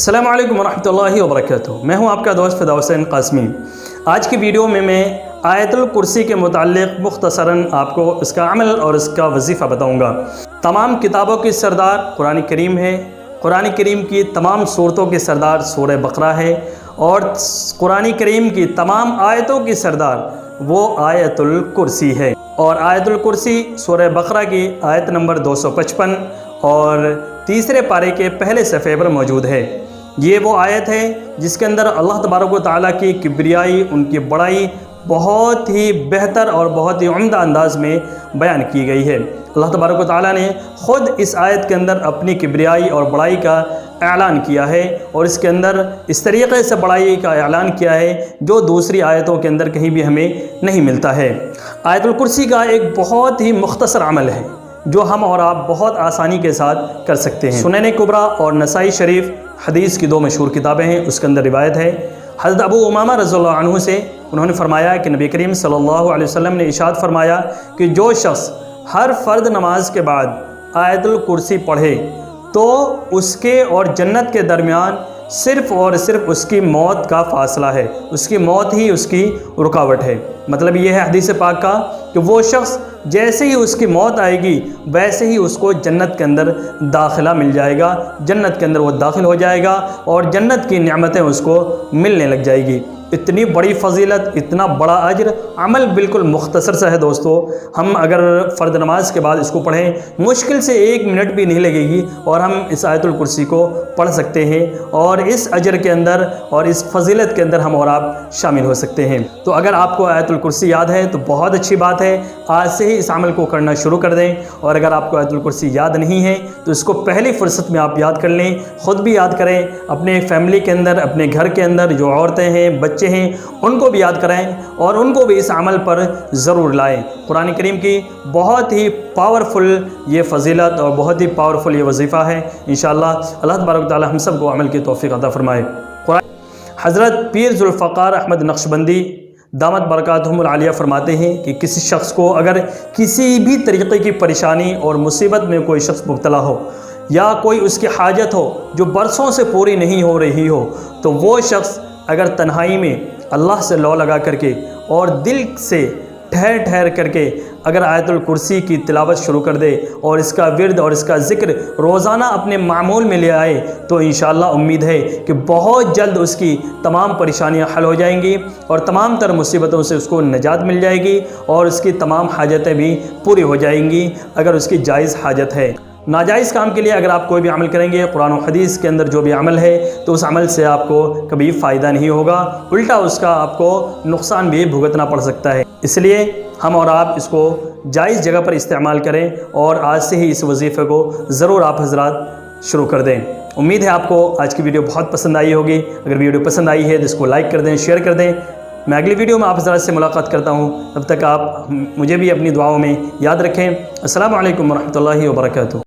السلام علیکم ورحمۃ اللہ وبرکاتہ۔ میں ہوں آپ کا دوست فدا حسین قاسمی۔ آج کی ویڈیو میں آیت الکرسی کے متعلق مختصراً آپ کو اس کا عمل اور اس کا وظیفہ بتاؤں گا۔ تمام کتابوں کی سردار قرآن کریم ہے۔ قرآن کریم کی تمام صورتوں کی سردار سورہ بقرہ ہے، اور قرآن کریم کی تمام آیتوں کی سردار وہ آیت الکرسی ہے۔ اور آیت الکرسی سورہ بقرہ کی آیت نمبر 255 اور تیسرے پارے کے پہلے صفحے پر موجود ہے۔ یہ وہ آیت ہے جس کے اندر اللہ تبارک و تعالیٰ کی کبریائی، ان کی بڑائی بہت ہی بہتر اور بہت ہی عمدہ انداز میں بیان کی گئی ہے۔ اللہ تبارک و تعالیٰ نے خود اس آیت کے اندر اپنی کبریائی اور بڑائی کا اعلان کیا ہے، اور اس کے اندر اس طریقے سے بڑائی کا اعلان کیا ہے جو دوسری آیتوں کے اندر کہیں بھی ہمیں نہیں ملتا ہے۔ آیت الکرسی کا ایک بہت ہی مختصر عمل ہے جو ہم اور آپ بہت آسانی کے ساتھ کر سکتے ہیں۔ سنن کبریٰ اور نسائی شریف حدیث کی دو مشہور کتابیں ہیں، اس کے اندر روایت ہے حضرت ابو امامہ رضی اللہ عنہ سے، انہوں نے فرمایا کہ نبی کریم صلی اللہ علیہ وسلم نے ارشاد فرمایا کہ جو شخص ہر فرض نماز کے بعد آیت الکرسی پڑھے تو اس کے اور جنت کے درمیان صرف اور صرف اس کی موت کا فاصلہ ہے، اس کی موت ہی اس کی رکاوٹ ہے۔ مطلب یہ ہے حدیث پاک کا کہ وہ شخص جیسے ہی اس کی موت آئے گی ویسے ہی اس کو جنت کے اندر داخلہ مل جائے گا، جنت کے اندر وہ داخل ہو جائے گا اور جنت کی نعمتیں اس کو ملنے لگ جائے گی۔ اتنی بڑی فضیلت، اتنا بڑا اجر، عمل بالکل مختصر سا ہے دوستو۔ ہم اگر فرض نماز کے بعد اس کو پڑھیں مشکل سے 1 منٹ بھی نہیں لگے گی اور ہم اس آیت الکرسی کو پڑھ سکتے ہیں، اور اس اجر کے اندر اور اس فضیلت کے اندر ہم اور آپ شامل ہو سکتے ہیں۔ تو اگر آپ کو آیت الکرسی یاد ہے تو بہت اچھی بات ہے، آج سے ہی اس عمل کو کرنا شروع کر دیں، اور اگر آپ کو آیت الکرسی یاد نہیں ہے تو اس کو پہلی فرصت میں آپ یاد کر لیں، خود بھی یاد کریں، اپنے فیملی کے اندر، اپنے گھر کے اندر جو عورتیں ہیں، بچے ہیں، ان کو بھی یاد کرائیں اور ان کو بھی اس عمل پر ضرور لائیں۔ قرآن کریم کی بہت ہی پاورفل یہ فضیلت اور بہت ہی پاورفل یہ وظیفہ ہے۔ انشاءاللہ اللہ تبارک و تعالی ہم سب کو عمل کی توفیق عطا فرمائے۔ حضرت پیر ذوالفقار احمد نقشبندی دامت برکاتہم العالیہ فرماتے ہیں کہ کسی شخص کو اگر کسی بھی طریقے کی پریشانی اور مصیبت میں کوئی شخص مبتلا ہو، یا کوئی اس کی حاجت ہو جو برسوں سے پوری نہیں ہو رہی ہو، تو وہ شخص اگر تنہائی میں اللہ سے لو لگا کر کے اور دل سے ٹھہر ٹھہر کر کے اگر آیت الکرسی کی تلاوت شروع کر دے اور اس کا ورد اور اس کا ذکر روزانہ اپنے معمول میں لے آئے تو انشاءاللہ امید ہے کہ بہت جلد اس کی تمام پریشانیاں حل ہو جائیں گی اور تمام تر مصیبتوں سے اس کو نجات مل جائے گی، اور اس کی تمام حاجتیں بھی پوری ہو جائیں گی اگر اس کی جائز حاجت ہے۔ ناجائز کام کے لیے اگر آپ کوئی بھی عمل کریں گے، قرآن و حدیث کے اندر جو بھی عمل ہے، تو اس عمل سے آپ کو کبھی فائدہ نہیں ہوگا، الٹا اس کا آپ کو نقصان بھی بھگتنا پڑ سکتا ہے۔ اس لیے ہم اور آپ اس کو جائز جگہ پر استعمال کریں، اور آج سے ہی اس وظیفے کو ضرور آپ حضرات شروع کر دیں۔ امید ہے آپ کو آج کی ویڈیو بہت پسند آئی ہوگی۔ اگر ویڈیو پسند آئی ہے تو اس کو لائک کر دیں، شیئر کر دیں۔ میں اگلی ویڈیو میں آپ حضرات سے ملاقات کرتا ہوں، تب تک آپ مجھے بھی اپنی دعاؤں میں یاد رکھیں۔ السلام علیکم ورحمۃ اللہ وبرکاتہ۔